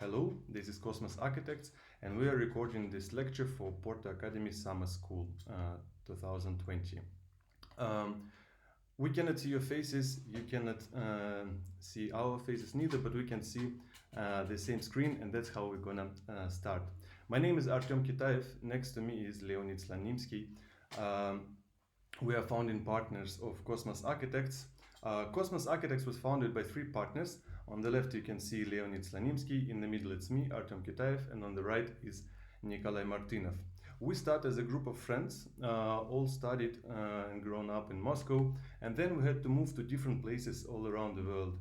Hello, this is Kosmos Architects, and we are recording this lecture for Porto Academy Summer School 2020. We cannot see your faces, you cannot see our faces neither, but we can see the same screen, and that's how we're gonna start. My name is Artem Kitaev, next to me is Leonid Slanimsky. We are founding partners of Kosmos Architects. Kosmos Architects was founded by three partners. On the left you can see Leonid Slanimsky, in the middle it's me, Artem Kitaev, and on the right is Nikolai Martynov. We start as a group of friends, all studied and grown up in Moscow, and then we had to move to different places all around the world,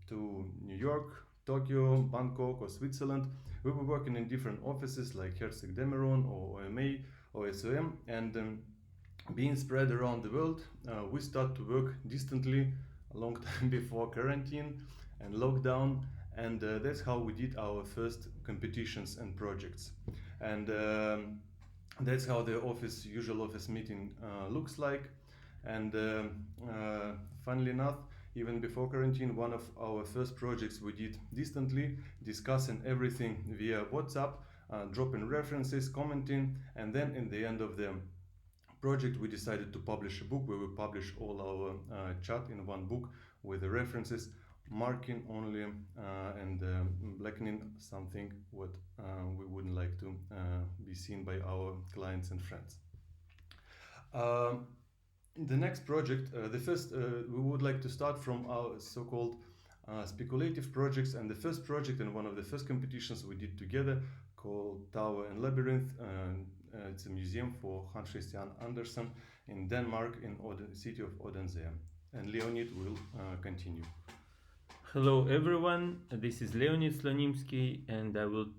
to New York, Tokyo, Bangkok, or Switzerland. We were working in different offices like Herzog Demeron or OMA or SOM, and being spread around the world, we start to work distantly a long time before quarantine and lockdown, and that's how we did our first competitions and projects. And that's how the usual office meeting looks like. And funnily enough, even before quarantine, one of our first projects we did distantly, discussing everything via WhatsApp, dropping references, commenting, and then in the end of the project we decided to publish a book where we publish all our chat in one book with the references, marking only and blackening something what we wouldn't like to be seen by our clients and friends. The next project, we would like to start from our so-called speculative projects, and the first project and one of the first competitions we did together called Tower and Labyrinth. It's a museum for Hans Christian Andersen in Denmark, in the city of Odense. And Leonid will continue. Hello everyone, this is Leonid Slanimsky, and I will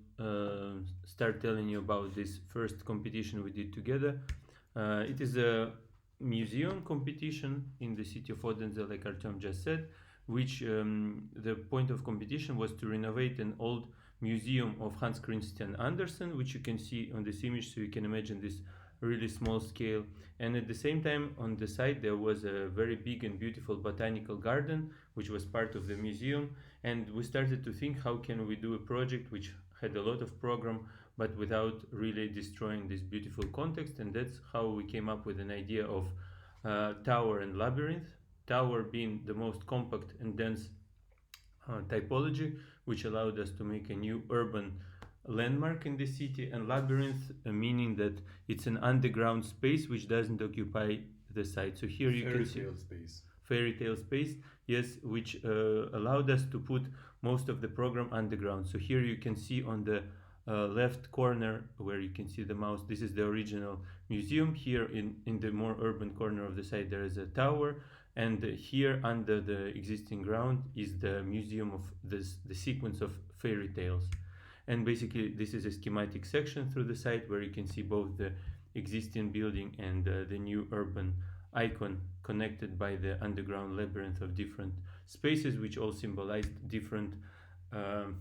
start telling you about this first competition we did together. It is a museum competition in the city of Odense, like Artem just said, which the point of competition was to renovate an old museum of Hans Christian Andersen, which you can see on this image, so you can imagine this really small scale. And at the same time, on the side there was a very big and beautiful botanical garden, which was part of the museum. And we started to think, how can we do a project which had a lot of program but without really destroying this beautiful context. And that's how we came up with an idea of Tower and Labyrinth. Tower being the most compact and dense typology, which allowed us to make a new urban landmark in the city, and Labyrinth meaning that it's an underground space which doesn't occupy the site. So here you can see fairy tale space, yes, which allowed us to put most of the program underground. So here you can see on the left corner where you can see the mouse, this is the original museum. Here in the more urban corner of the site there is a tower, and here under the existing ground is the museum of the sequence of fairy tales. And basically this is a schematic section through the site where you can see both the existing building and the new urban icon connected by the underground labyrinth of different spaces, which all symbolize different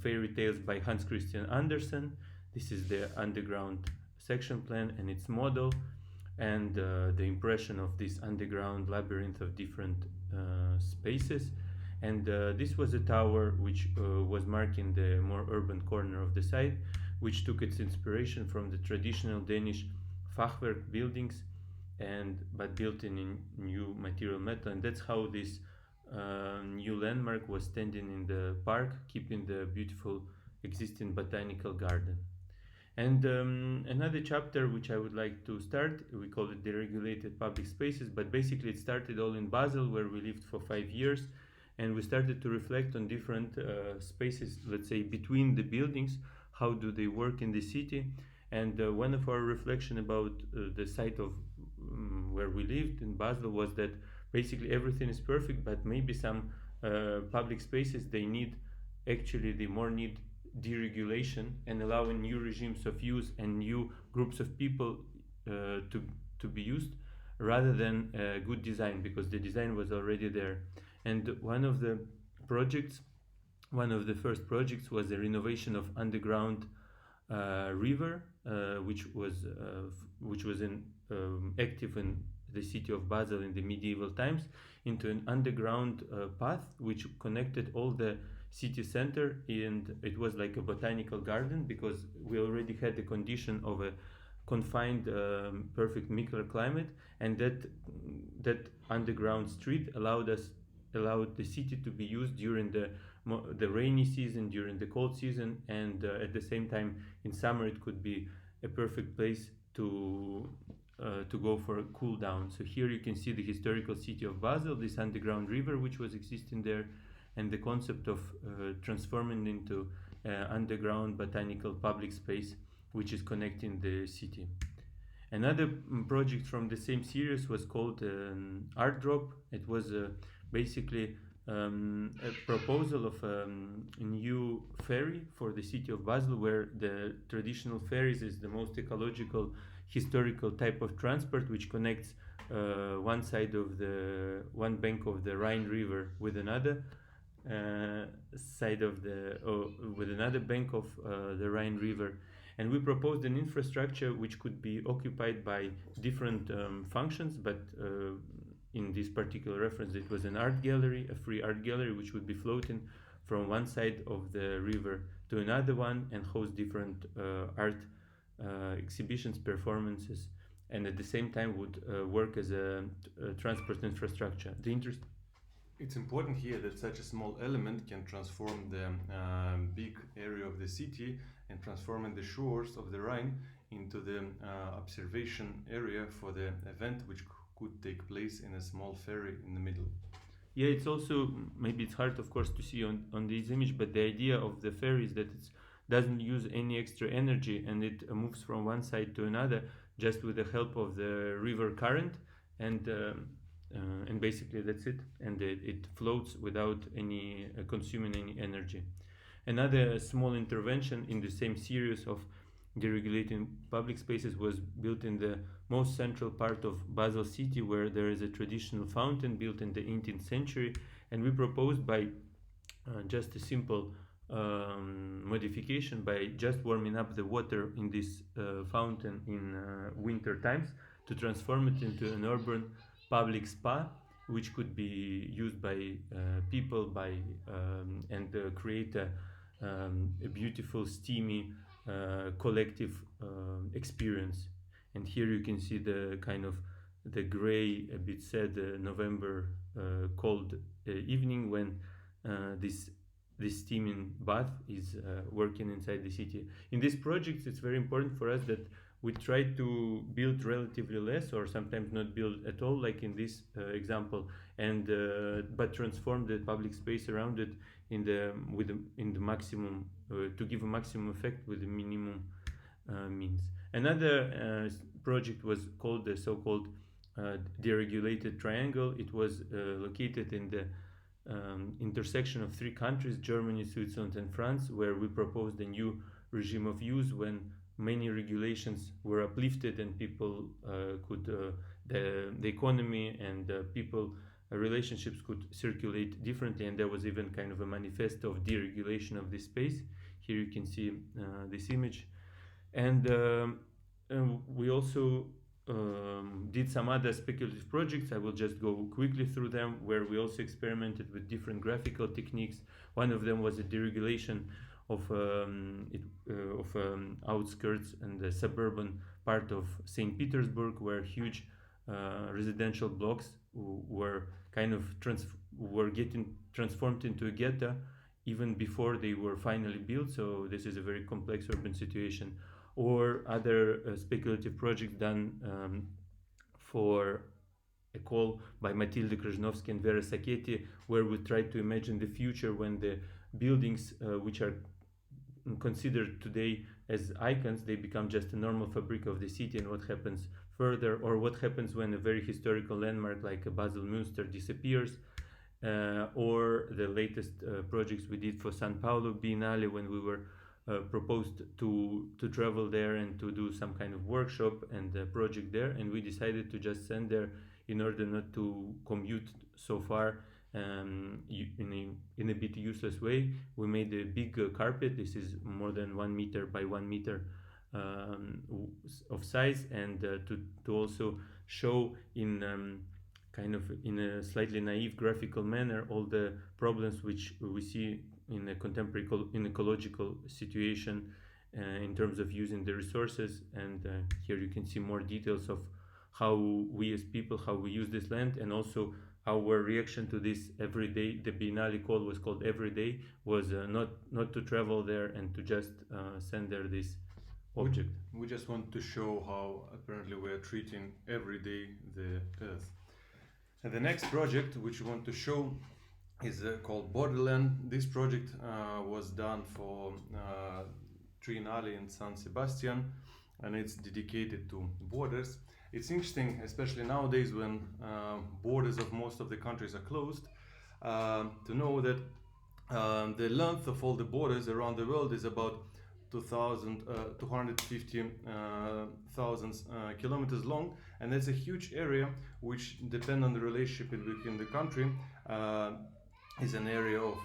fairy tales by Hans Christian Andersen. This is the underground section plan and its model, and the impression of this underground labyrinth of different spaces. And this was a tower which was marking the more urban corner of the site, which took its inspiration from the traditional Danish fachwerk buildings, but built in new material metal. And that's how this new landmark was standing in the park, keeping the beautiful existing botanical garden. And another chapter which I would like to start, we call it Deregulated Public Spaces, but basically it started all in Basel, where we lived for 5 years, and we started to reflect on different spaces, let's say, between the buildings, how do they work in the city. And one of our reflection about the site of where we lived in Basel was that basically everything is perfect, but maybe some public spaces, they more need deregulation and allowing new regimes of use and new groups of people to be used, rather than good design, because the design was already there. And one of the first projects was the renovation of underground river, which was active in the city of Basel in the medieval times, into an underground path which connected all the city center, and it was like a botanical garden because we already had the condition of a confined perfect microclimate, and that underground street allowed the city to be used during the rainy season, during the cold season, and at the same time in summer it could be a perfect place to go for a cool down. So here you can see the historical city of Basel, this underground river which was existing there, and the concept of transforming into underground botanical public space which is connecting the city. Another project from the same series was called Art Drop. It was basically a proposal of a new ferry for the city of Basel, where the traditional ferries is the most ecological, historical type of transport, which connects one bank of the Rhine River with another with another bank of the Rhine River. And we proposed an infrastructure which could be occupied by different functions, but in this particular reference it was an art gallery, a free art gallery, which would be floating from one side of the river to another one and host different art exhibitions, performances, and at the same time would work as a transport infrastructure. It's important here that such a small element can transform the big area of the city and transforming the shores of the Rhine into the observation area for the event which could take place in a small ferry in the middle. Yeah, it's also, maybe it's hard of course to see on this image, but the idea of the ferry is that it doesn't use any extra energy, and it moves from one side to another just with the help of the river current, and basically that's it, and it floats without any consuming any energy. Another small intervention in the same series of deregulating public spaces was built in the most central part of Basel city, where there is a traditional fountain built in the 18th century, and we proposed by just a simple modification, by just warming up the water in this fountain in winter times, to transform it into an urban public spa, which could be used by people and create a beautiful, steamy, collective experience. And here you can see the kind of the gray, a bit sad November cold evening when this steaming bath is working inside the city. In this project, it's very important for us that we try to build relatively less, or sometimes not build at all, like in this example, and but transform the public space around it in the maximum to give a maximum effect with the minimum means. Another project was called the so-called Deregulated triangle. It was located in the intersection of three countries, Germany, Switzerland, and France, where we proposed a new regime of use when many regulations were uplifted and people the economy and people relationships could circulate differently, and there was even kind of a manifesto of deregulation of this space. Here you can see this image, and we also did some other speculative projects. I will just go quickly through them, where we also experimented with different graphical techniques. One of them was a deregulation of outskirts and the suburban part of St. Petersburg, where huge residential blocks were kind of were getting transformed into a ghetto even before they were finally built. So this is a very complex urban situation. Or other speculative projects done for a call by Matilde Krzyżnowski and Vera Sacchetti, where we try to imagine the future when the buildings which are considered today as icons, they become just a normal fabric of the city, and what happens further, or what happens when a very historical landmark like a Basel Münster disappears, or the latest projects we did for San Paulo Biennale, when we were proposed to travel there and to do some kind of workshop and project there, and we decided to just send there in order not to commute so far in a bit useless way. We made a big carpet. This is more than 1 meter by 1 meter of size, and to also show in kind of in a slightly naive graphical manner all the problems which we see in a contemporary in ecological situation in terms of using the resources. And here you can see more details of how we as people, how we use this land, and also our reaction to this every day. The Biennale call was called Every Day, was not to travel there and to just send there this object. We just want to show how apparently we are treating every day the Earth. And the next project which we want to show is called Borderland. This project was done for Triennale in San Sebastian, and it's dedicated to borders. It's interesting, especially nowadays when borders of most of the countries are closed, to know that the length of all the borders around the world is about 250,000 kilometers long, and that's a huge area which depend on the relationship between the country. Is an area of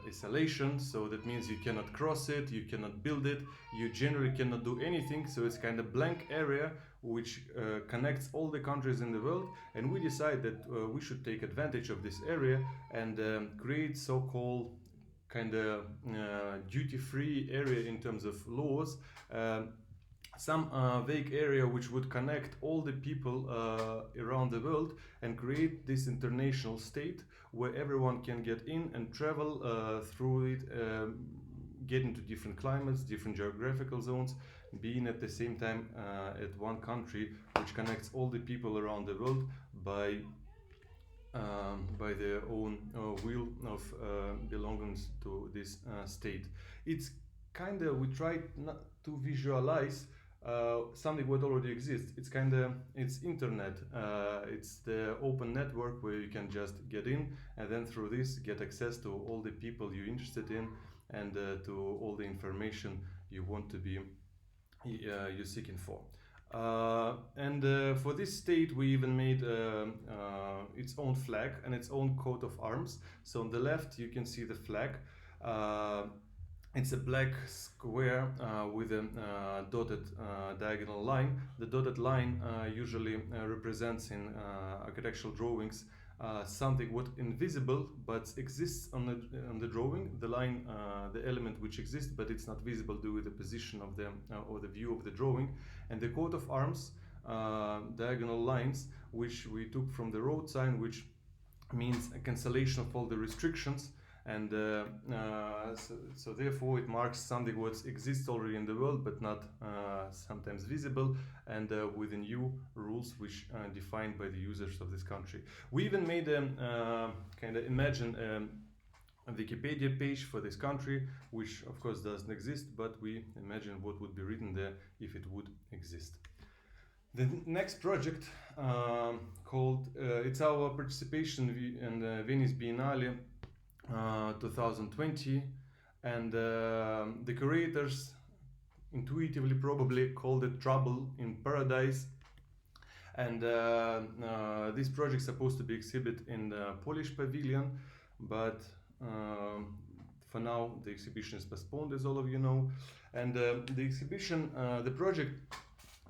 isolation, so that means you cannot cross it, you cannot build it, you generally cannot do anything, so it's kind of blank area which connects all the countries in the world. And we decide that we should take advantage of this area and create so-called kind of duty-free area in terms of laws, some vague area which would connect all the people around the world and create this international state where everyone can get in and travel through it, get into different climates, different geographical zones, being at the same time at one country which connects all the people around the world by their own will of belongings to this state. It's kind of, we try not to visualize something what already exists. It's kind of, it's internet, it's the open network where you can just get in and then through this get access to all the people you're interested in and to all the information you want to be you're seeking for. And for this state we even made its own flag and its own coat of arms. So on the left you can see the flag. It's a black square with a dotted diagonal line. The dotted line usually represents in architectural drawings something what invisible but exists on the drawing. The line, the element which exists but it's not visible due to the position of the or the view of the drawing. And the coat of arms, diagonal lines, which we took from the road sign, which means a cancellation of all the restrictions. And so therefore it marks something what exists already in the world but not sometimes visible, and with the new rules which are defined by the users of this country. We even made a kind of imagine a Wikipedia page for this country, which of course doesn't exist, but we imagine what would be written there if it would exist. The next project called, it's our participation in the Venice Biennale 2020, and the curators intuitively probably called it Trouble in Paradise. And this project is supposed to be exhibited in the Polish pavilion, but for now the exhibition is postponed, as all of you know. And the exhibition, the project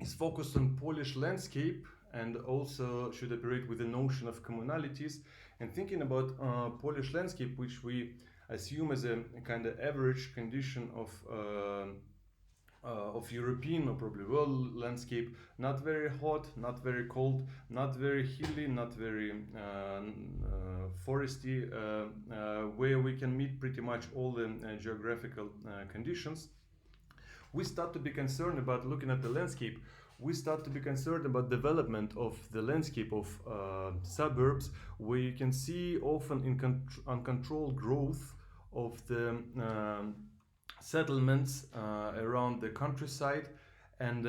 is focused on Polish landscape and also should operate with the notion of communalities. And thinking about Polish landscape, which we assume as a kind of average condition of European or probably world landscape, not very hot, not very cold, not very hilly, not very foresty, where we can meet pretty much all the geographical conditions. We start to be concerned about looking at the landscape. We start to be concerned about development of the landscape of suburbs, where you can see often uncontrolled growth of the settlements around the countryside. And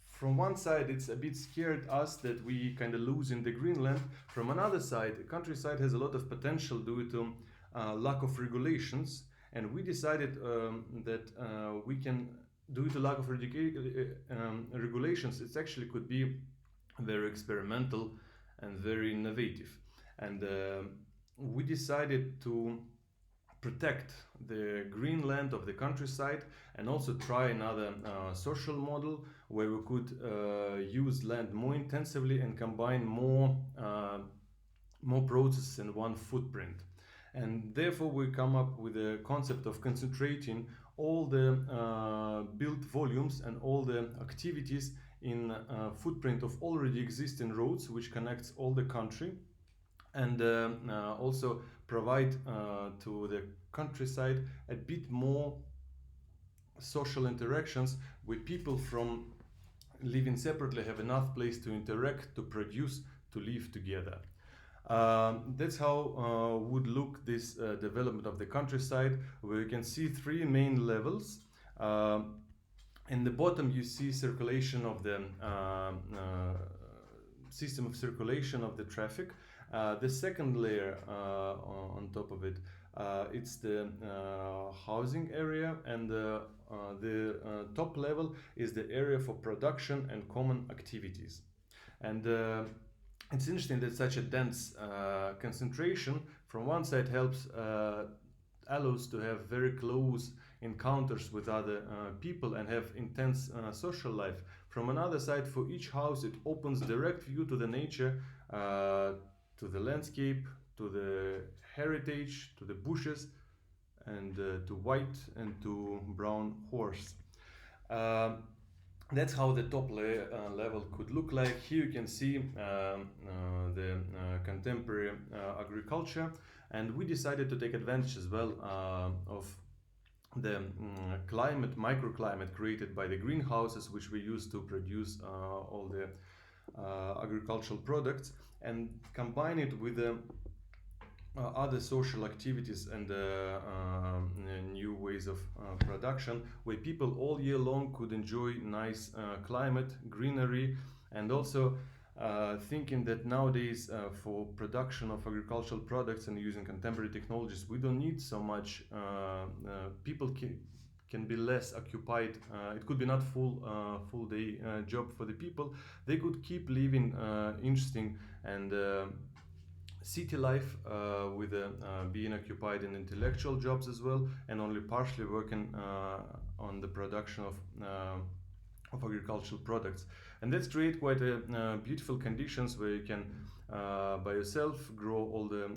from one side it's a bit scared us that we kind of lose in the Greenland. From another side, the countryside has a lot of potential due to lack of regulations, and we decided that we can, due to lack of regulations, it actually could be very experimental and very innovative. And we decided to protect the green land of the countryside, and also try another social model where we could use land more intensively and combine more processes in one footprint. And therefore we come up with a concept of concentrating all the built volumes and all the activities in a footprint of already existing roads, which connects all the country, and also provide to the countryside a bit more social interactions with people from living separately, have enough place to interact, to produce, to live together. That's how would look this development of the countryside, where you can see three main levels. In the bottom you see circulation of the system of circulation of the traffic. The second layer on top of it, it's the housing area, and the top level is the area for production and common activities. And it's interesting that such a dense concentration from one side helps allows to have very close encounters with other people and have intense social life. From another side, for each house it opens direct view to the nature, to the landscape, to the heritage, to the bushes, and to white and to brown horse. That's how the top level could look like. Here you can see the contemporary agriculture, and we decided to take advantage as well of the microclimate created by the greenhouses, which we use to produce all the agricultural products, and combine it with the other social activities and new ways of production, where people all year long could enjoy nice climate, greenery, and also thinking that nowadays for production of agricultural products and using contemporary technologies, we don't need so much. People can be less occupied. It could be not full day job for the people. They could keep living interesting and city life with being occupied in intellectual jobs as well, and only partially working on the production of agricultural products. And that's create quite a beautiful conditions where you can by yourself grow all the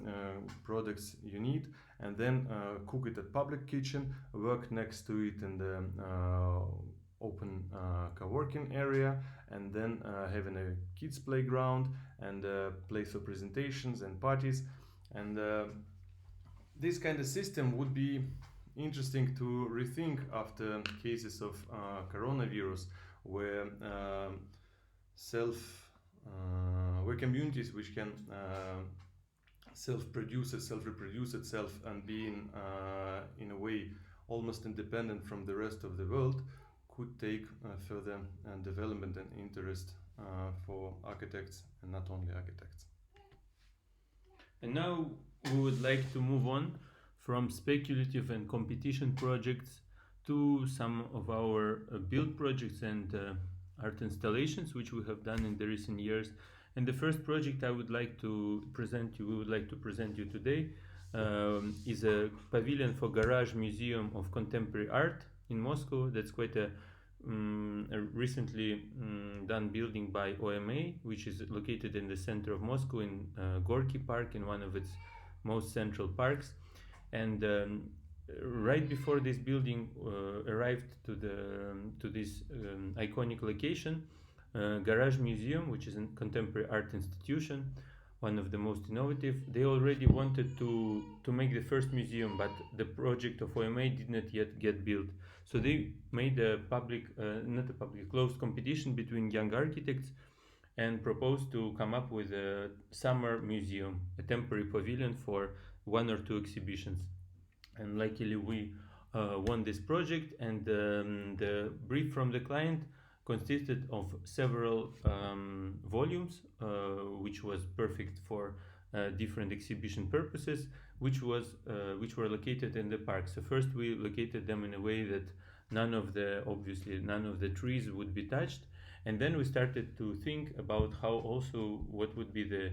products you need, and then cook it at public kitchen, work next to it in the open co-working area, and then having a kids playground and place for presentations and parties. And this kind of system would be interesting to rethink after cases of coronavirus, where where communities which can self-reproduce itself and being in a way almost independent from the rest of the world, could take further development and interest for architects, and not only architects. And now we would like to move on from speculative and competition projects to some of our build projects and art installations which we have done in the recent years. And the first project we would like to present you today is a pavilion for Garage Museum of Contemporary Art in Moscow. That's quite a recently done building by OMA, which is located in the center of Moscow in Gorky Park, in one of its most central parks. And right before this building arrived to this iconic location, Garage Museum, which is a contemporary art institution, one of the most innovative, they already wanted to make the first museum, but the project of OMA did not yet get built. So they made a closed competition between young architects and proposed to come up with a summer museum, a temporary pavilion for 1 or 2 exhibitions. And luckily we won this project, and the brief from the client consisted of several volumes, which was perfect for different exhibition purposes, which were located in the park. So first we located them in a way that none of the trees would be touched, and then we started to think about what would be the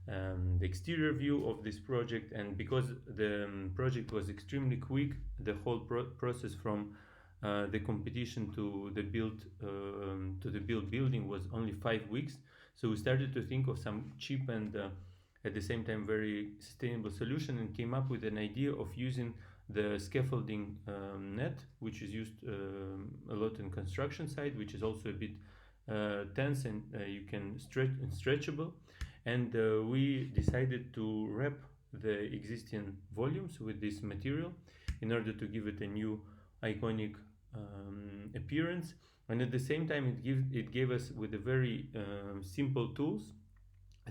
the exterior view of this project. And because the project was extremely quick, the whole process from the competition to the build building was only 5 weeks. So we started to think of some cheap and at the same time very sustainable solution, and came up with an idea of using the scaffolding net, which is used a lot in construction site, which is also a bit tense and you can stretchable. And we decided to wrap the existing volumes with this material in order to give it a new iconic appearance. And at the same time, it gave us with a very simple tools,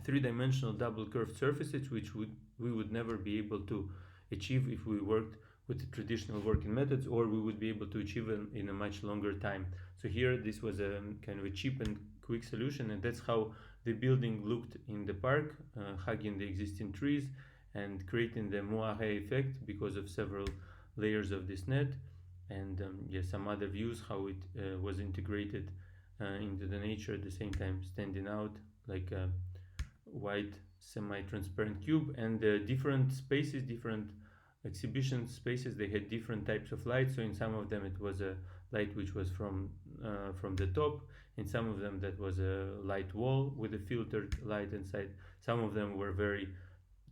three-dimensional double curved surfaces, which we would never be able to achieve if we worked with the traditional working methods, or we would be able to achieve them in a much longer time. So here, this was a kind of a cheap and quick solution, and that's how the building looked in the park, hugging the existing trees and creating the moire effect because of several layers of this net. And some other views, how it was integrated into the nature, at the same time standing out like a white semi-transparent cube. And different spaces, different exhibition spaces, they had different types of light. So in some of them it was a light which was from the top. In some of them that was a light wall with a filtered light inside. Some of them were very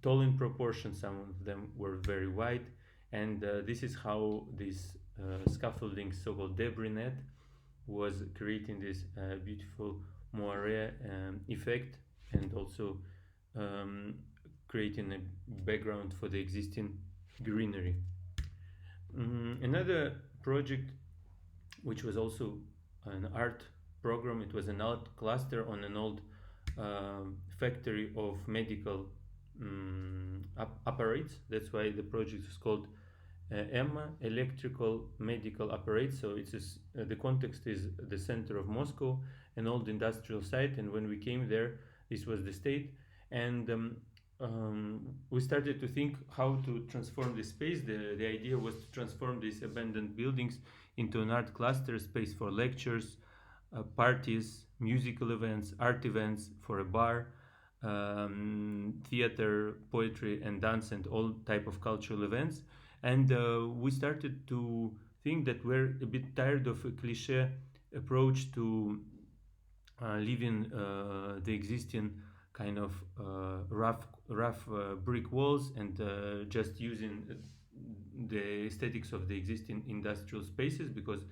tall in proportion, some of them were very wide. And this is how this scaffolding, so-called debris net, was creating this beautiful moire effect, and also creating a background for the existing greenery. Another project, which was also an art program, it was an art cluster on an old factory of medical apparatus. That's why the project is called EMMA, Electrical Medical Apparatus. So it's the context is the center of Moscow, an old industrial site, and when we came there, this was the state. And we started to think how to transform this space. The idea was to transform these abandoned buildings into an art cluster space for lectures, parties, musical events, art events, for a bar, theater, poetry and dance, and all type of cultural events. And we started to think that we're a bit tired of a cliche approach to leaving the existing kind of rough brick walls and just using the aesthetics of the existing industrial spaces, because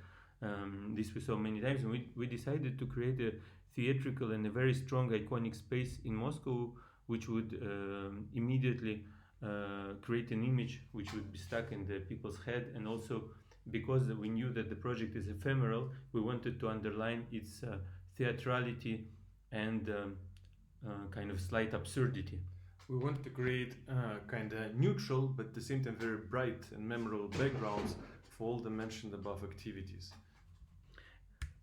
this we saw many times. And we decided to create a theatrical and a very strong iconic space in Moscow, which would immediately create an image which would be stuck in the people's head. And also, because we knew that the project is ephemeral, we wanted to underline its theatrality and kind of slight absurdity. We want to create kind of neutral, but at the same time very bright and memorable backgrounds for all the mentioned above activities.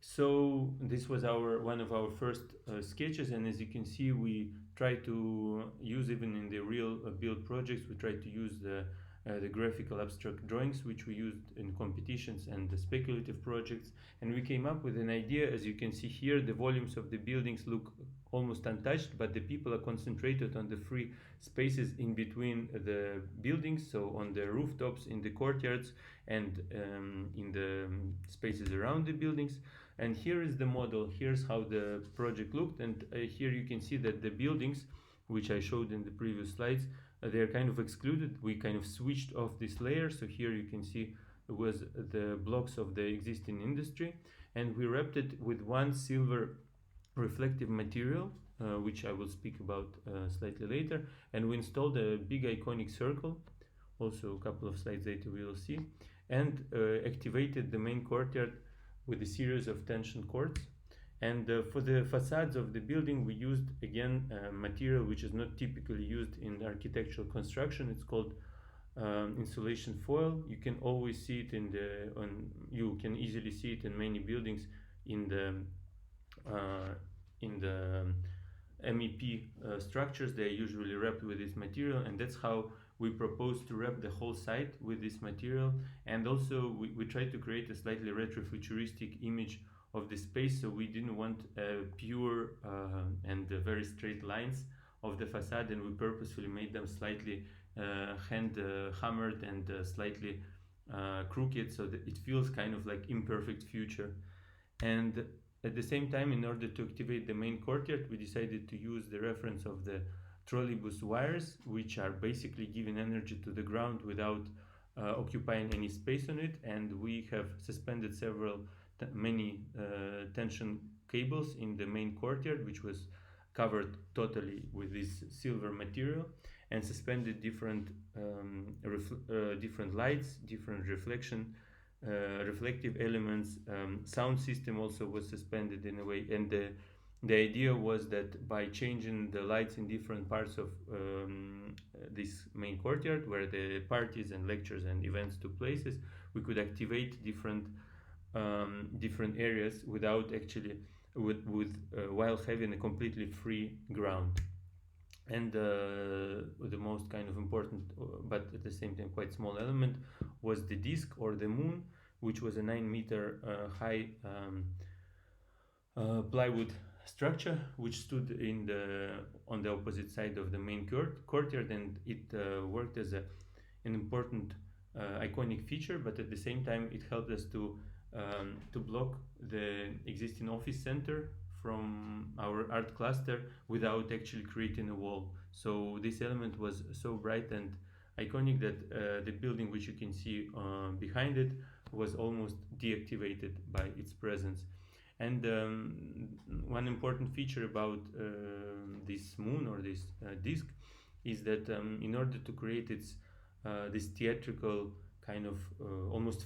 So this was one of our first sketches, and as you can see, we try to use, even in the real build projects, we try to use the graphical abstract drawings which we used in competitions and the speculative projects. And we came up with an idea. As you can see here, the volumes of the buildings look almost untouched, but the people are concentrated on the free spaces in between the buildings, so on the rooftops, in the courtyards, and in the spaces around the buildings. And here is the model. Here's how the project looked. And here you can see that the buildings, which I showed in the previous slides, they're kind of excluded. We kind of switched off this layer. So here you can see it was the blocks of the existing industry, and we wrapped it with one silver reflective material, which I will speak about slightly later. And we installed a big iconic circle, also a couple of slides later we will see, and activated the main courtyard with a series of tension cords. And for the facades of the building, we used again material which is not typically used in architectural construction. It's called insulation foil. You can always see it you can easily see it in many buildings in the MEP structures. They are usually wrapped with this material, and that's how we propose to wrap the whole site with this material. And also we try to create a slightly retrofuturistic image of the space, so we didn't want pure and very straight lines of the facade, and we purposefully made them slightly hand hammered and slightly crooked, so that it feels kind of like imperfect future. And at the same time, in order to activate the main courtyard, we decided to use the reference of the trolleybus wires, which are basically giving energy to the ground without occupying any space on it. And we have suspended many tension cables in the main courtyard, which was covered totally with this silver material, and suspended different different lights, different reflective elements. Sound system also was suspended in a way, and the idea was that by changing the lights in different parts of this main courtyard where the parties and lectures and events took places, we could activate different areas without actually while having a completely free ground. And the most kind of important but at the same time quite small element was the disc or the moon, which was a 9-meter high plywood structure which stood on the opposite side of the main courtyard, and it worked as an important iconic feature, but at the same time it helped us to block the existing office center from our art cluster without actually creating a wall. So this element was so bright and iconic that the building, which you can see behind it, was almost deactivated by its presence. And one important feature about this moon or this disc is that in order to create this theatrical kind of almost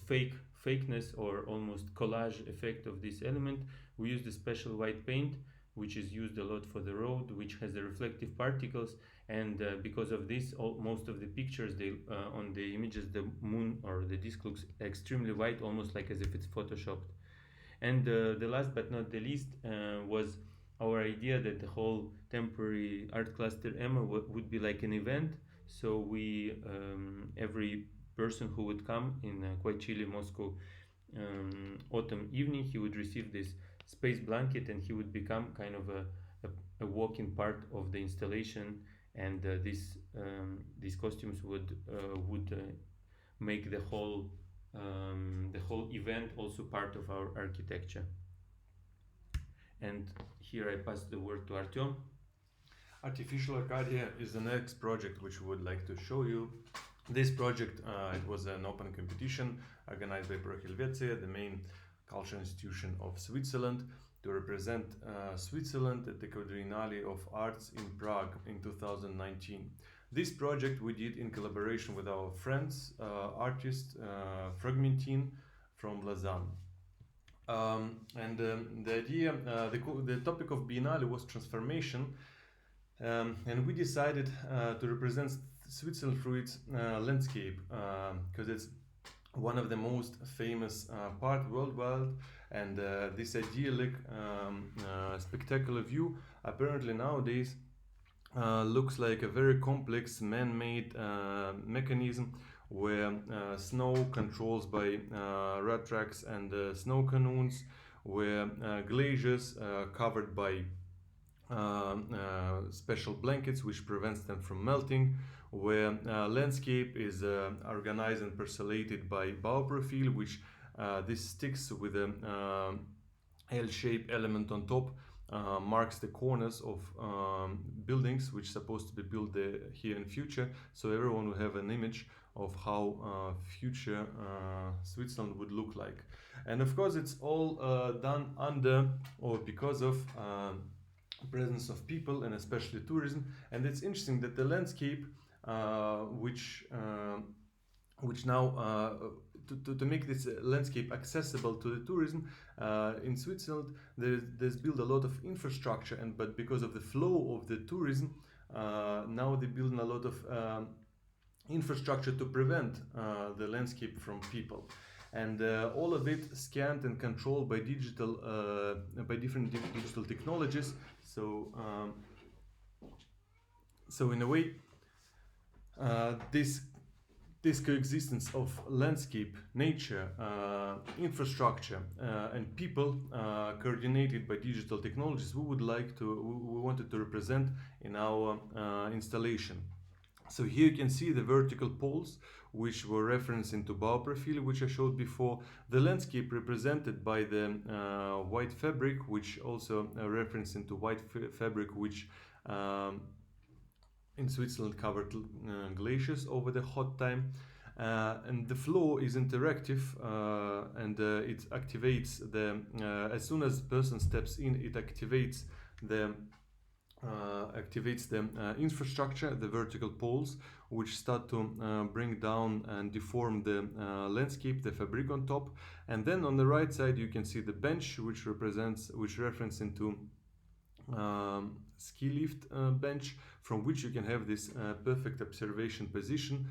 fakeness or almost collage effect of this element, we used a special white paint which is used a lot for the road, which has the reflective particles, and because of this, most of the pictures on the images, the moon or the disc looks extremely white, almost like as if it's photoshopped. And the last but not the least was our idea that the whole temporary art cluster Emma would be like an event. So we every person who would come in quite chilly Moscow autumn evening, he would receive this space blanket and he would become kind of a walking part of the installation, and these costumes would make the whole event also part of our architecture. And here I pass the word to Artyom. Artificial Arcadia is the next project which we would like to show you. This project, it was an open competition organized by Pro Helvetia, the main cultural institution of Switzerland, to represent Switzerland at the Quadriennale of Arts in Prague in 2019. This project we did in collaboration with our friends, artist Fragmentine from Lausanne. The idea, the topic of Biennale was transformation, and we decided to represent Switzerland through its landscape, because it's one of the most famous part worldwide, and this idyllic spectacular view apparently nowadays looks like a very complex man-made mechanism where snow controls by rat tracks and snow canoes, where glaciers covered by special blankets which prevents them from melting, where landscape is organized and parcellated by bow profile, which this sticks with a L-shaped element on top, marks the corners of buildings which are supposed to be built here in future, so everyone will have an image of how future Switzerland would look like. And of course it's all done under or because of presence of people and especially tourism. And it's interesting that the landscape which now to make this landscape accessible to the tourism in Switzerland, there's built a lot of infrastructure, but because of the flow of the tourism, now they're building a lot of infrastructure to prevent the landscape from people, and all of it scanned and controlled by different digital technologies. So in a way, this this coexistence of landscape, nature, infrastructure, and people coordinated by digital technologies, we wanted to represent in our installation. So here you can see the vertical poles, which were referenced into bioprofile, which I showed before. The landscape represented by the white fabric, which also referenced into white fabric, which in Switzerland covered glaciers over the hot time. And the flow is interactive, and it activates as soon as the person steps in, it activates the infrastructure, the vertical poles, which start to bring down and deform the landscape, the fabric on top. And then on the right side you can see the bench, which reference into ski lift bench, from which you can have this perfect observation position,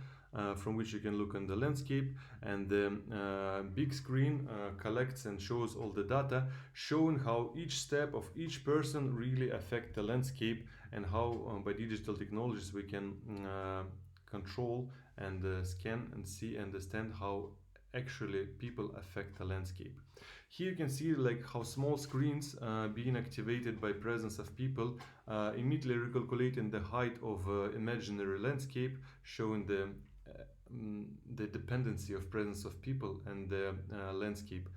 from which you can look on the landscape, and the big screen collects and shows all the data, showing how each step of each person really affect the landscape, and how by digital technologies we can control and scan and see, understand how actually people affect the landscape. Here you can see like how small screens being activated by presence of people, immediately recalculating the height of imaginary landscape, showing the dependency of presence of people and the landscape.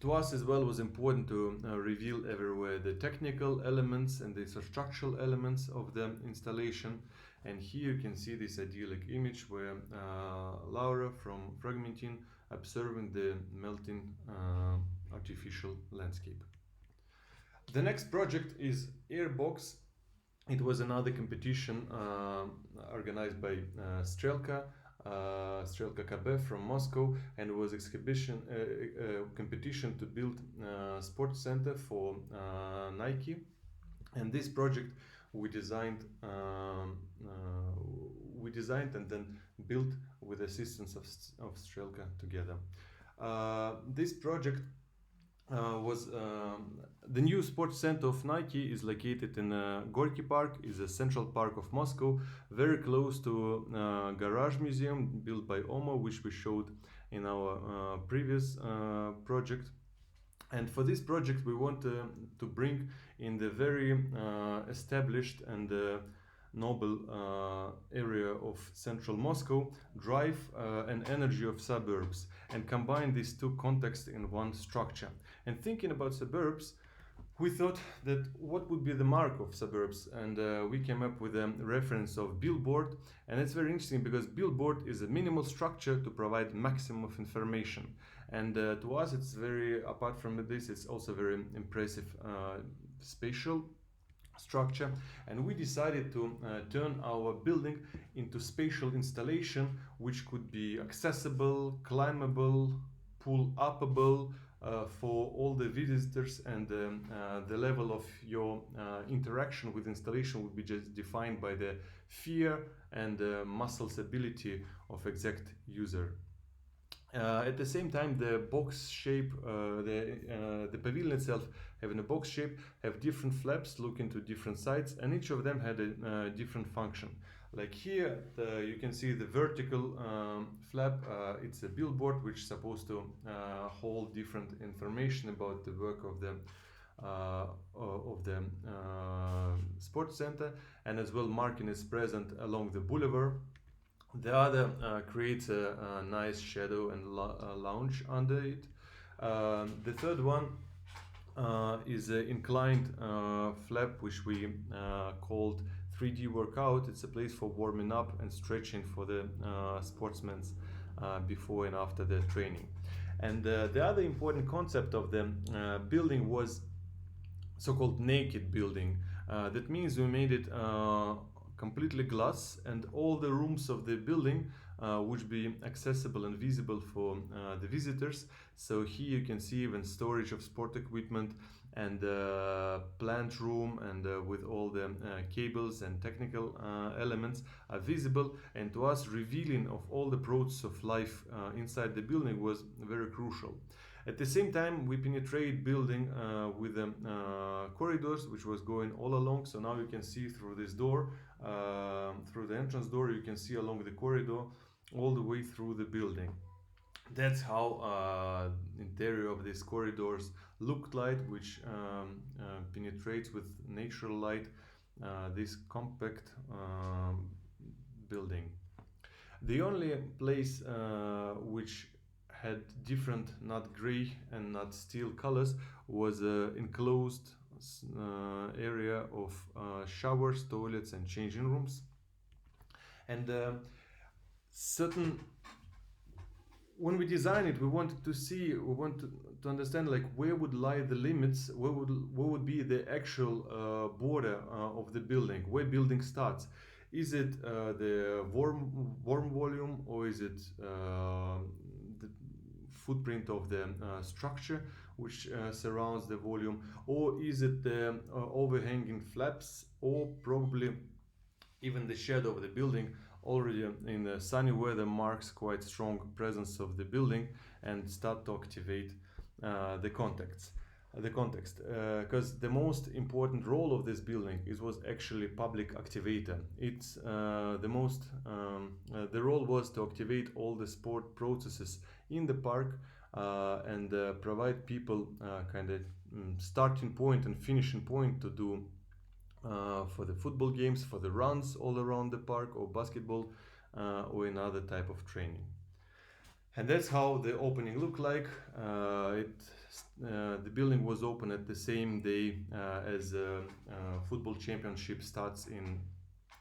To us as well was important to reveal everywhere the technical elements and the structural elements of the installation. And here you can see this idyllic image where Laura from Fragmentin observing the melting artificial landscape. The next project is Airbox. It was another competition organized by Strelka KB from Moscow, and it was exhibition competition to build a sports center for Nike. And this project we designed and then built with assistance of Strelka together. This project was the new sports center of Nike is located in Gorky Park, is a central park of Moscow, very close to Garage Museum built by OMO, which we showed in our previous project. And for this project we want to bring in the very established and noble area of central Moscow, drive and energy of suburbs, and combine these two contexts in one structure. And thinking about suburbs, we thought that what would be the mark of suburbs, and we came up with a reference of billboard. And it's very interesting because billboard is a minimal structure to provide maximum of information. And to us it's very, apart from this, it's also very impressive spatial structure. And we decided to turn our building into spatial installation, which could be accessible, climbable, pull upable, for all the visitors, and the level of your interaction with installation would be just defined by the fear and muscles ability of exact user. At the same time, the box shape, the pavilion itself having a box shape, have different flaps looking to different sides, and each of them had a different function. Like here, you can see the vertical flap. It's a billboard which is supposed to hold different information about the work of the sports center, and as well marking is present along the boulevard. The other creates a nice shadow and lounge under it. The third one is an inclined flap, which we called 3D workout. It's a place for warming up and stretching for the sportsmen before and after the training. And the other important concept of the building was so-called naked building. That means we made it completely glass, and all the rooms of the building would be accessible and visible for the visitors. So here you can see even storage of sport equipment, and plant room, and with all the cables and technical elements are visible. And to us, revealing of all the process of life inside the building was very crucial. At the same time, we penetrate building with the corridors, which was going all along. So now you can see through this door, through the entrance door, you can see along the corridor all the way through the building. That's how interior of these corridors looked like, which penetrates with natural light this compact building. The only place which had different, not gray and not steel colors, was an enclosed area of showers, toilets, and changing rooms. And certain, when we design it, we wanted to understand like where would lie the limits, where would be the actual border of the building, where building starts. Is it the warm volume, or is it the footprint of the structure which surrounds the volume, or is it the overhanging flaps, or probably even the shadow of the building? Already in the sunny weather marks quite strong presence of the building and start to activate the context, because the most important role of this building was actually public activator. It's the role was to activate all the sport processes in the park and provide people kind of starting point and finishing point to do for the football games, for the runs all around the park, or basketball, or another type of training. And that's how the opening looked like. The building was open at the same day as the football championship starts in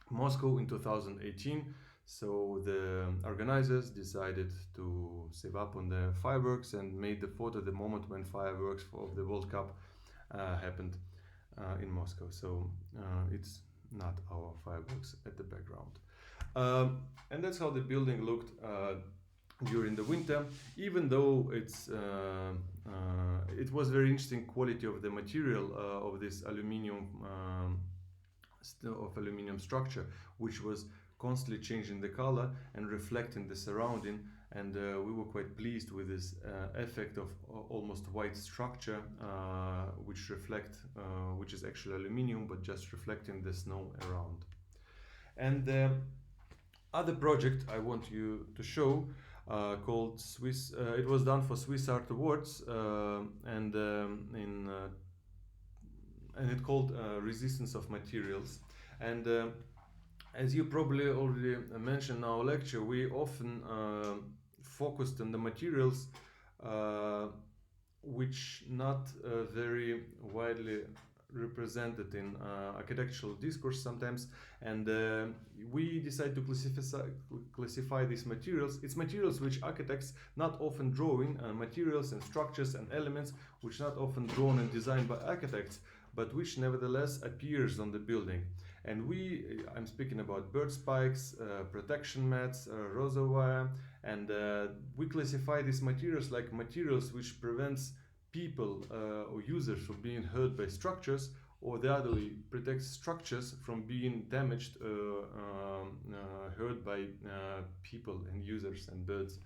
Moscow in 2018. So the organizers decided to save up on the fireworks and made the photo the moment when fireworks of the World Cup happened in Moscow. So it's not our fireworks at the background. And that's how the building looked during the winter, even though it was very interesting quality of the material of this aluminum structure, which was constantly changing the color and reflecting the surrounding, and we were quite pleased with this effect of almost white structure which is actually aluminum but just reflecting the snow around. And the other project I want you to show called Swiss, it was done for Swiss Art Awards, and it called Resistance of Materials. And as you probably already mentioned in our lecture, we often focused on the materials which not very widely represented in architectural discourse sometimes, and we decided to classify these materials. It's materials which architects not often draw in, materials and structures and elements which not often drawn and designed by architects, but which nevertheless appears on the building. And I'm speaking about bird spikes, protection mats, rosa wire, and we classify these materials like materials which prevents people or users from being hurt by structures, or the other way, protects structures from being damaged, hurt by people and users and birds.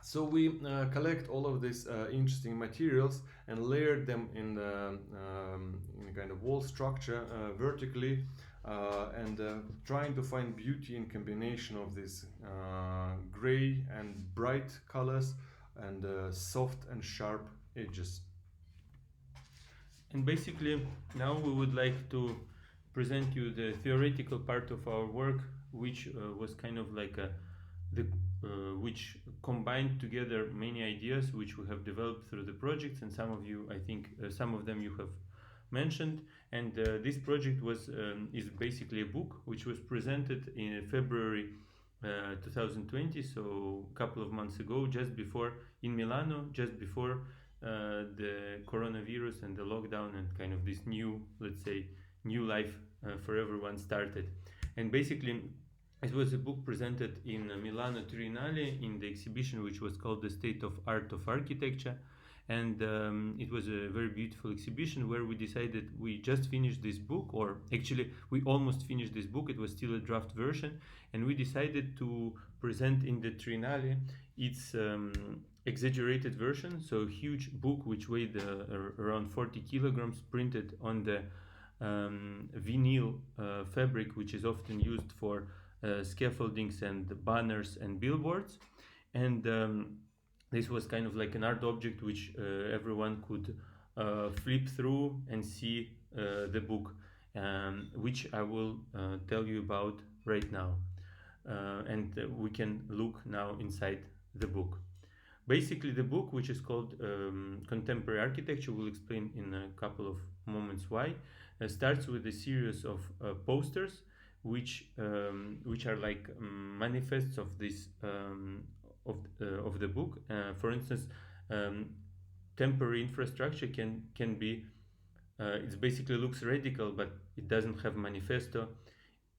So we collect all of these interesting materials and layer them in a kind of wall structure vertically, and trying to find beauty in combination of these gray and bright colors and soft and sharp edges. And basically now we would like to present you the theoretical part of our work, which was kind of like which combined together many ideas which we have developed through the projects, and some of you, I think, some of them you have mentioned. And this project is basically a book which was presented in February 2020, so a couple of months ago, just before in Milano, just before the coronavirus and the lockdown and kind of this new, let's say, new life for everyone started. And basically it was a book presented in Milano Triennale in the exhibition which was called The State of Art of Architecture. And it was a very beautiful exhibition where we decided we just finished this book, or actually we almost finished this book, it was still a draft version, and we decided to present in the Triennale its exaggerated version, so a huge book which weighed around 40 kilograms, printed on the vinyl fabric, which is often used for scaffoldings and banners and billboards. And this was kind of like an art object which everyone could flip through and see the book, which I will tell you about right now. And we can look now inside the book. Basically, the book, which is called Contemporary Architecture, will explain in a couple of moments why, starts with a series of posters, which are like manifests of this of the book. For instance, um, temporary infrastructure can be it basically looks radical, but it doesn't have manifesto.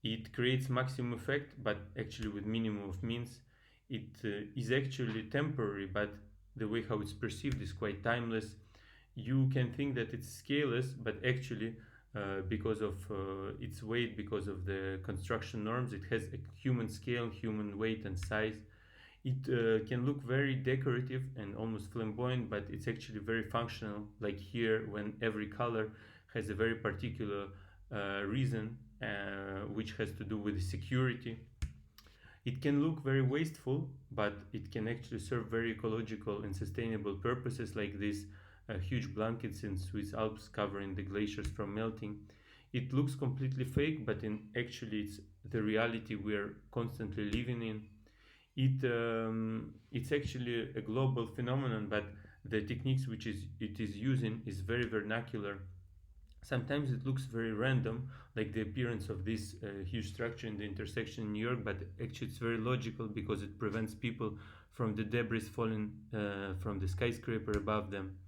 It creates maximum effect, but actually with minimum of means. It is actually temporary, but the way how it's perceived is quite timeless. You can think that it's scaleless, but actually, because of its weight, because of the construction norms, it has a human scale, human weight and size. It can look very decorative and almost flamboyant, but it's actually very functional. Like here, when every color has a very particular reason, which has to do with security. It can look very wasteful, but it can actually serve very ecological and sustainable purposes, like these huge blankets in Swiss Alps covering the glaciers from melting. It looks completely fake, but actually it's the reality we're constantly living in. It's actually a global phenomenon, but the techniques which it is using is very vernacular. Sometimes it looks very random, like the appearance of this huge structure in the intersection in New York, but actually it's very logical because it prevents people from the debris falling from the skyscraper above them.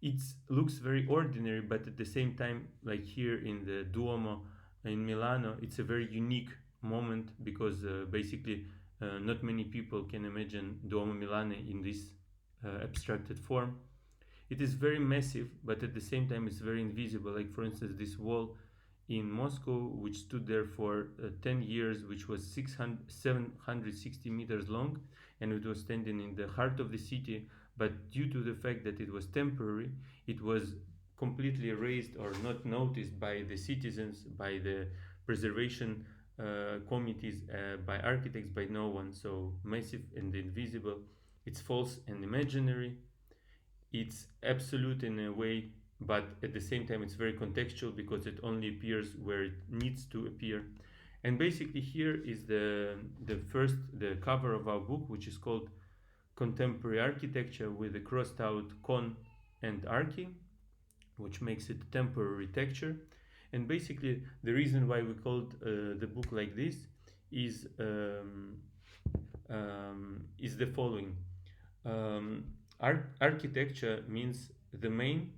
It looks very ordinary, but at the same time, like here in the Duomo in Milano, it's a very unique moment because basically not many people can imagine Duomo Milano in this abstracted form. It is very massive, but at the same time it's very invisible. Like for instance, this wall in Moscow, which stood there for 10 years, which was 760 meters long, and it was standing in the heart of the city. But due to the fact that it was temporary, it was completely erased or not noticed by the citizens, by the preservation committees, by architects, by no one. So massive and invisible. It's false and imaginary. It's absolute in a way, but at the same time it's very contextual because it only appears where it needs to appear. And basically here is the cover of our book, which is called Contemporary Architecture, with the crossed out con and archi, which makes it temporary texture. And basically the reason why we called the book like this is the following. Architecture means the main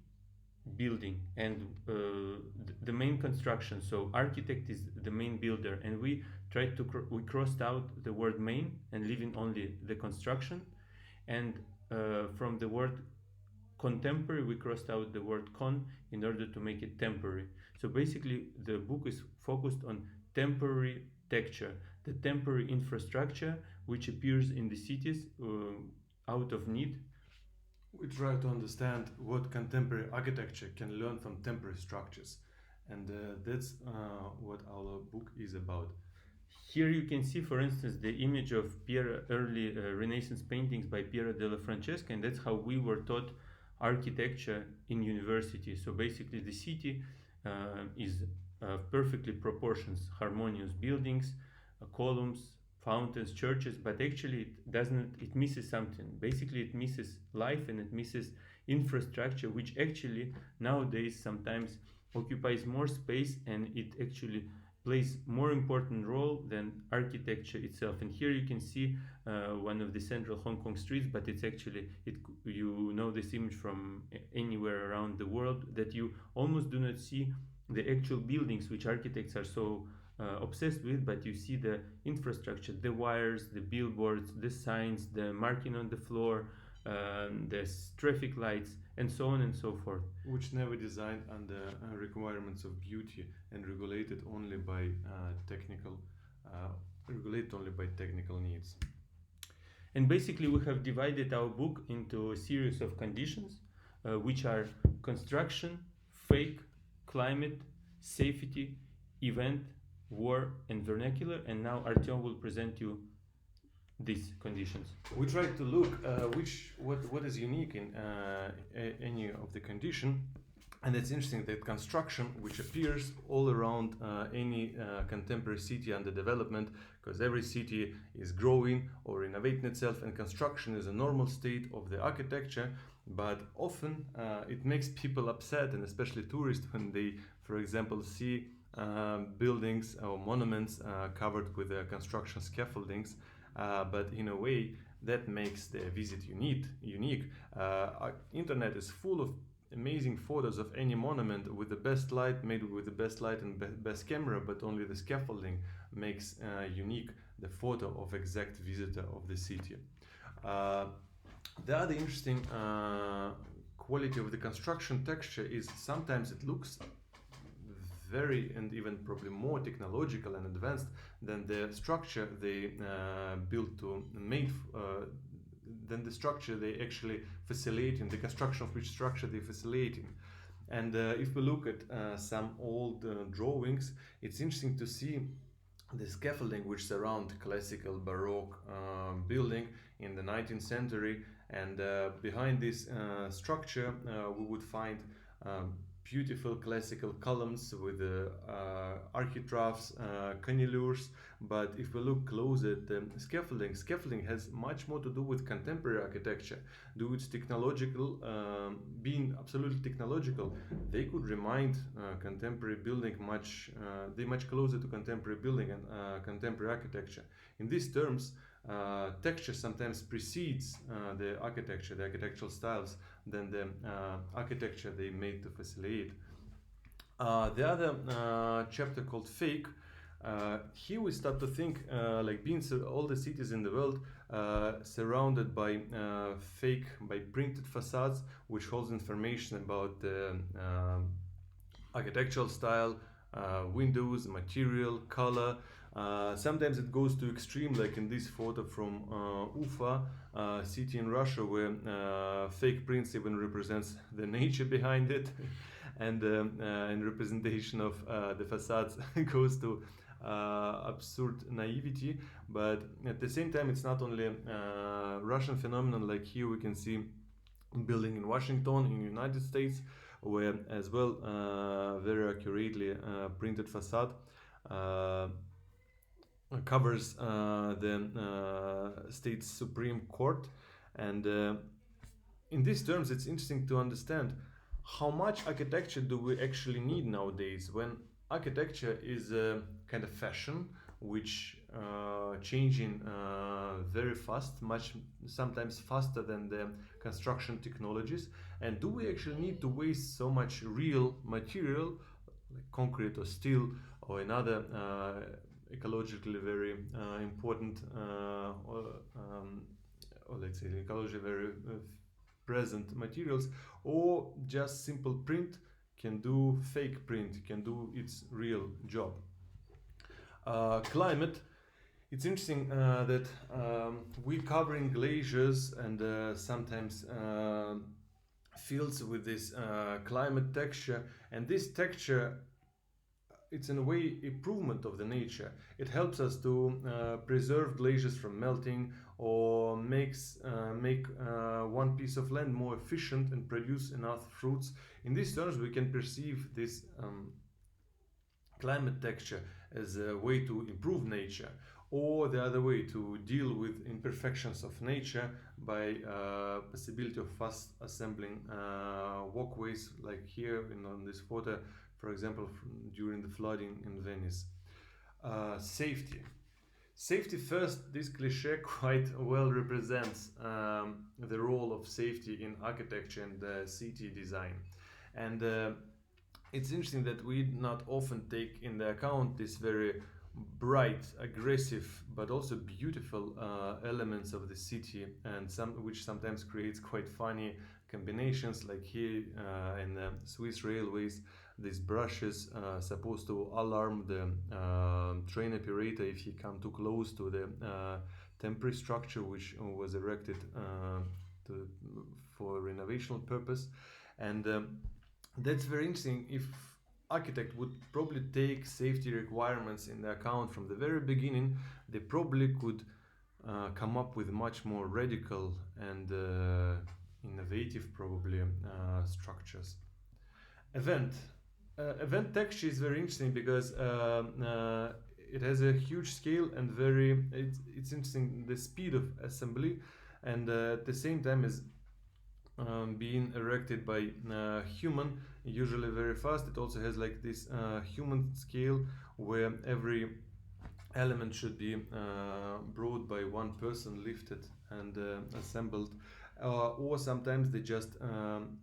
building and the main construction. So architect is the main builder, and we tried to we crossed out the word main and leaving only the construction. And from the word contemporary, we crossed out the word con in order to make it temporary. So basically, the book is focused on temporary texture, the temporary infrastructure which appears in the cities out of need. We try to understand what contemporary architecture can learn from temporary structures, and that's what our book is about. Here you can see, for instance, the image of early Renaissance paintings by Piero della Francesca, and that's how we were taught architecture in university. So basically, the city is perfectly proportions, harmonious buildings, columns, fountains, churches, but actually it doesn't. It misses something. Basically, it misses life and it misses infrastructure, which actually nowadays sometimes occupies more space and it actually plays more important role than architecture itself. And here you can see one of the central Hong Kong streets, but it's actually you know this image from anywhere around the world, that you almost do not see the actual buildings which architects are so obsessed with, but you see the infrastructure, the wires, the billboards, the signs, the marking on the floor, the traffic lights, and so on and so forth. Which never designed under requirements of beauty and regulated only by technical needs. And basically, we have divided our book into a series of conditions, which are construction, fake, climate, safety, event, war, and vernacular. And now Artyom will present you these conditions. We try to look what is unique in any of the condition. And it's interesting that construction, which appears all around any contemporary city under development, because every city is growing or innovating itself, and construction is a normal state of the architecture. But often it makes people upset, and especially tourists, when they, for example, see buildings or monuments covered with construction scaffoldings. But in a way, that makes the visit unique. Our internet is full of amazing photos of any monument with the best light, made with the best light and best camera, but only the scaffolding makes unique the photo of exact visitor of the city. The other interesting quality of the construction texture is sometimes it looks very and even probably more technological and advanced than the structure they built to make than the structure they actually facilitating, the construction of which structure they facilitating. And if we look at some old drawings, it's interesting to see the scaffolding which surround classical Baroque building in the 19th century. And behind this structure, we would find beautiful classical columns with architraves, cantilures. But if we look closer at the scaffolding has much more to do with contemporary architecture, do its technological, being absolutely technological. They could remind contemporary building much closer to contemporary building and contemporary architecture. In these terms, texture sometimes precedes the architectural styles than the architecture they made to facilitate. The other chapter called fake, here we start to think like being all the cities in the world surrounded by by printed facades which holds information about the architectural style, windows, material, color. Sometimes it goes to extreme, like in this photo from Ufa, city in Russia, where fake prints even represents the nature behind it, and representation of the facades goes to absurd naivety. But at the same time, it's not only a Russian phenomenon. Like here we can see building in Washington in United States, where as well very accurately printed facade covers the state's Supreme Court. And in these terms, it's interesting to understand how much architecture do we actually need nowadays, when architecture is a kind of fashion which changing very fast, sometimes faster than the construction technologies. And do we actually need to waste so much real material like concrete or steel or another ecologically very important or let's say ecologically very present materials, or just simple print can do, fake print can do its real job. Climate, it's interesting that we're covering glaciers and sometimes fields with this climate texture, and this texture, it's in a way improvement of the nature. It helps us to preserve glaciers from melting, or make one piece of land more efficient and produce enough fruits. In these terms, we can perceive this climate texture as a way to improve nature, or the other way to deal with imperfections of nature by possibility of fast assembling walkways, like here on this photo, for example, during the flooding in Venice. Safety first, this cliche quite well represents the role of safety in architecture and city design. And it's interesting that we not often take into account this very bright, aggressive, but also beautiful elements of the city, and which sometimes creates quite funny combinations, like here in the Swiss railways, these brushes supposed to alarm the train operator if he come too close to the temporary structure which was erected to, for renovational purpose. And that's very interesting. If architect would probably take safety requirements in the account from the very beginning, they probably could come up with much more radical and innovative probably structures. Event texture is very interesting because it has a huge scale and it's interesting the speed of assembly, and at the same time is being erected by human, usually very fast. It also has like this human scale where every element should be brought by one person, lifted and assembled, or sometimes they just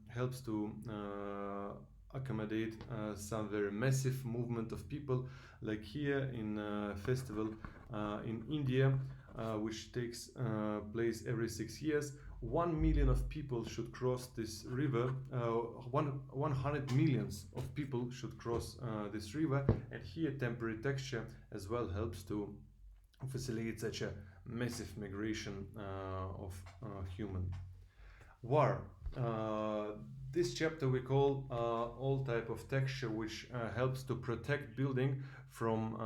helps to accommodate some very massive movement of people, like here in festival in India, which takes place every 6 years. 1 million of people should cross this river. 100 millions of people should cross this river, and here temporary texture as well helps to facilitate such a massive migration of human. War. This chapter we call all type of texture, which helps to protect building from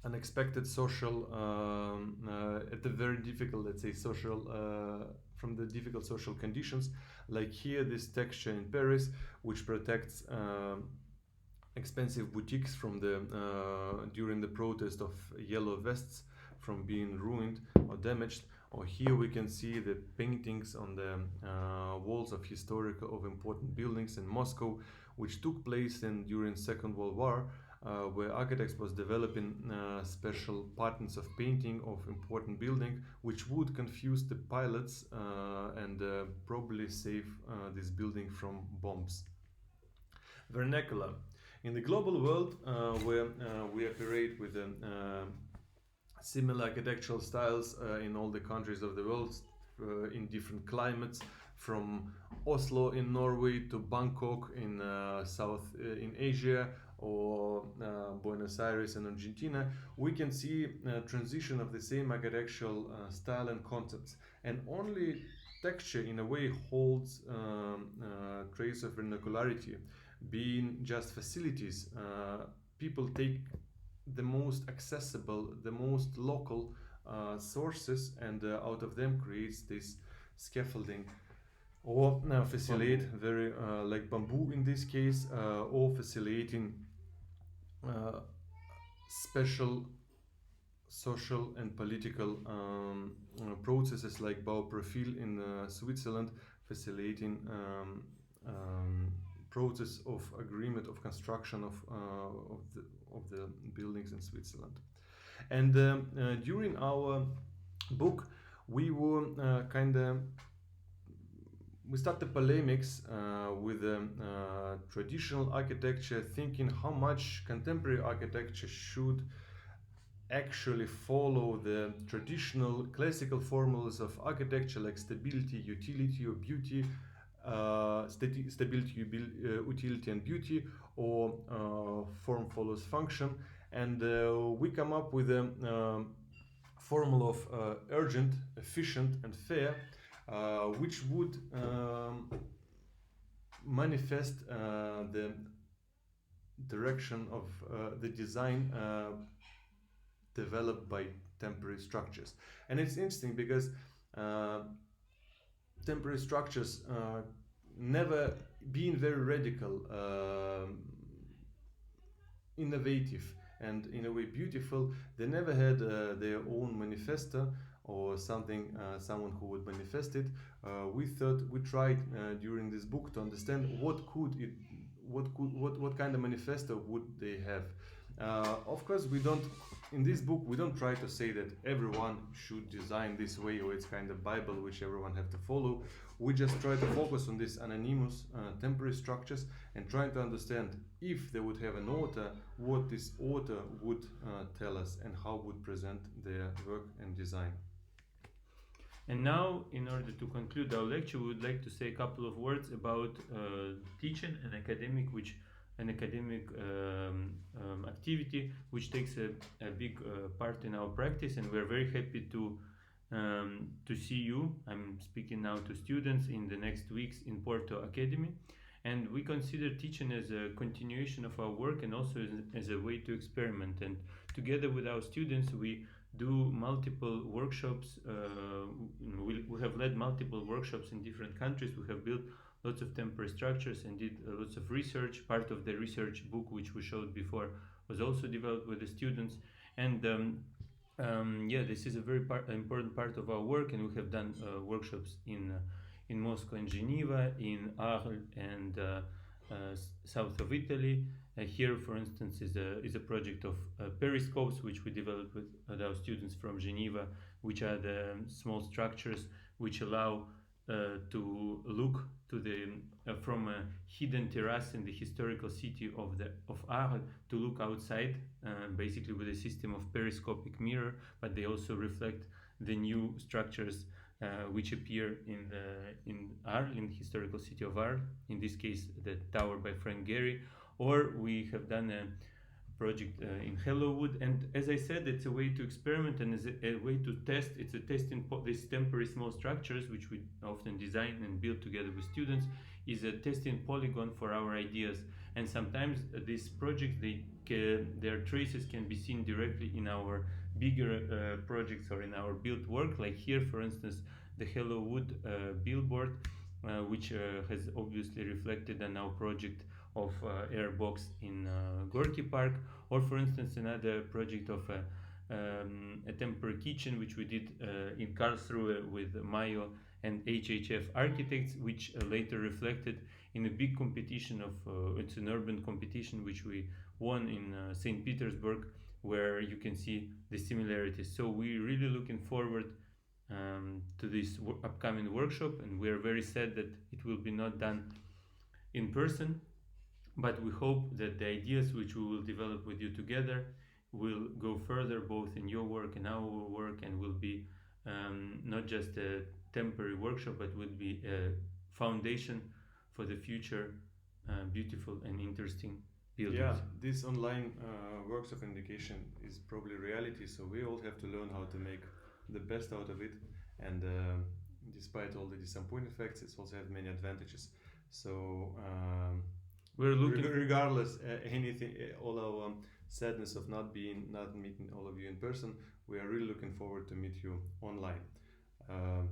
unexpected social at the very difficult, let's say, social from the difficult social conditions, like here this texture in Paris, which protects expensive boutiques from the during the protest of yellow vests from being ruined or damaged. Or here we can see the paintings on the walls of important buildings in Moscow, which took place during Second World War, where architects was developing special patterns of painting of important building, which would confuse the pilots and probably save this building from bombs. Vernacular. In the global world, where we operate with similar architectural styles in all the countries of the world, in different climates, from Oslo in Norway to Bangkok in in Asia, or Buenos Aires in Argentina, we can see a transition of the same architectural style and concepts, and only texture in a way holds trace of vernacularity, being just facilities. People take the most accessible, the most local sources, and out of them creates this scaffolding, or facilitate very like bamboo in this case, or facilitating special social and political processes like Bauprofil in Switzerland, facilitating process of agreement of construction of the buildings in Switzerland. And during our book, we were we start the polemics with traditional architecture, thinking how much contemporary architecture should actually follow the traditional classical formulas of architecture, like stability, utility, or beauty, stability, utility, and beauty, or form follows function. And we come up with a formula of urgent, efficient, and fair, which would manifest the direction of the design developed by temporary structures. And it's interesting because temporary structures never being very radical, innovative, and in a way beautiful, they never had their own manifesto or something, someone who would manifest it. We tried during this book to understand what kind of manifesto would they have. Of course, in this book we don't try to say that everyone should design this way, or it's kind of Bible which everyone have to follow. We just try to focus on these anonymous temporary structures and trying to understand, if they would have an author, what this author would tell us and how would present their work and design. And now, in order to conclude our lecture, we would like to say a couple of words about teaching an academic activity which takes a big part in our practice, and we're very happy to see you. I'm speaking now to students in the next weeks in Porto Academy, and we consider teaching as a continuation of our work and also as a way to experiment. And together with our students, we do multiple workshops. We have led multiple workshops in different countries. We have built lots of temporary structures and did lots of research. Part of the research book which we showed before was also developed with the students. And this is a very important part of our work, and we have done workshops in Moscow and Geneva, in Arles and south of Italy. Here, for instance, is a project of periscopes which we developed with our students from Geneva, which are the small structures which allow to look to the from a hidden terrace in the historical city of Arles to look outside, basically with a system of periscopic mirror, but they also reflect the new structures which appear in Arles, in the historical city of Arles. In this case, the tower by Frank Gehry. Or we have done a project in Hellowood, and as I said, it's a way to experiment and is a way to test. It's a testing these temporary small structures which we often design and build together with students is a testing polygon for our ideas. And sometimes these projects, their traces can be seen directly in our bigger projects or in our built work. Like here, for instance, the Hellowood billboard, which has obviously reflected on our project of airbox in Gorky Park, or for instance another project of a temporary kitchen which we did in Karlsruhe with Mayo and HHF architects, which later reflected in a big competition of it's an urban competition which we won in St. Petersburg, where you can see the similarities. So we're really looking forward to this upcoming workshop, and we are very sad that it will be not done in person. But we hope that the ideas which we will develop with you together will go further both in your work and our work, and will be not just a temporary workshop, but will be a foundation for the future beautiful and interesting buildings. Yeah, this online workshop education is probably reality, so we all have to learn how to make the best out of it. And despite all the disappointing effects, it also has many advantages. So we're looking regardless anything, all our sadness of not meeting all of you in person, we are really looking forward to meet you online.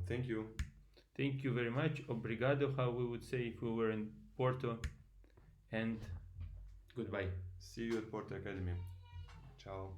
Thank you. Thank you very much. Obrigado, how we would say if we were in Porto, and goodbye. See you at Porto Academy. Ciao.